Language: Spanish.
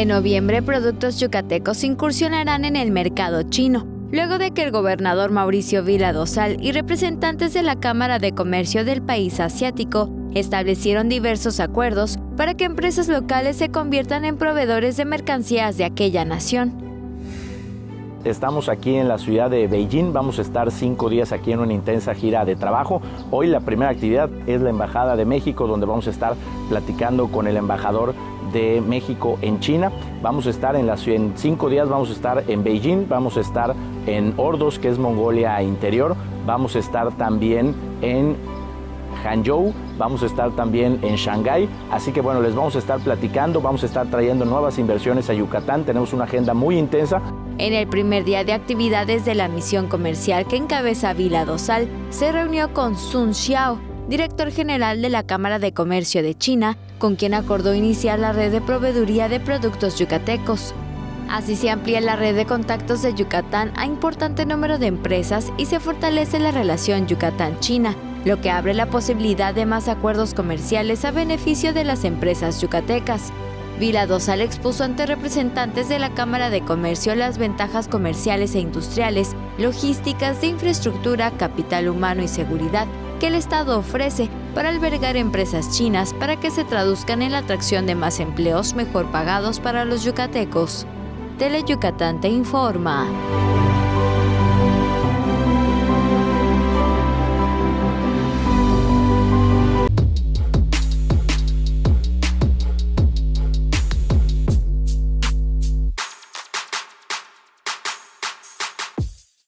En noviembre, productos yucatecos incursionarán en el mercado chino, luego de que el gobernador Mauricio Vila Dosal y representantes de la Cámara de Comercio del país asiático establecieron diversos acuerdos para que empresas locales se conviertan en proveedores de mercancías de aquella nación. Estamos aquí en la ciudad de Beijing, vamos a estar 5 días aquí en una intensa gira de trabajo. Hoy la primera actividad es la Embajada de México, donde vamos a estar platicando con el embajador de México en China. Vamos a estar en 5 días, vamos a estar en Beijing, vamos a estar en Ordos, que es Mongolia Interior, vamos a estar también en Hangzhou, vamos a estar también en Shanghái, así que bueno, les vamos a estar platicando, vamos a estar trayendo nuevas inversiones a Yucatán, tenemos una agenda muy intensa. En el primer día de actividades de la misión comercial que encabeza Vila Dosal, se reunió con Sun Xiao, director general de la Cámara de Comercio de China, con quien acordó iniciar la red de proveeduría de productos yucatecos. Así se amplía la red de contactos de Yucatán a importante número de empresas y se fortalece la relación Yucatán-China, lo que abre la posibilidad de más acuerdos comerciales a beneficio de las empresas yucatecas. Vila Dosal expuso ante representantes de la Cámara de Comercio las ventajas comerciales e industriales, logísticas, de infraestructura, capital humano y seguridad que el Estado ofrece para albergar empresas chinas para que se traduzcan en la atracción de más empleos mejor pagados para los yucatecos. Tele Yucatán te informa.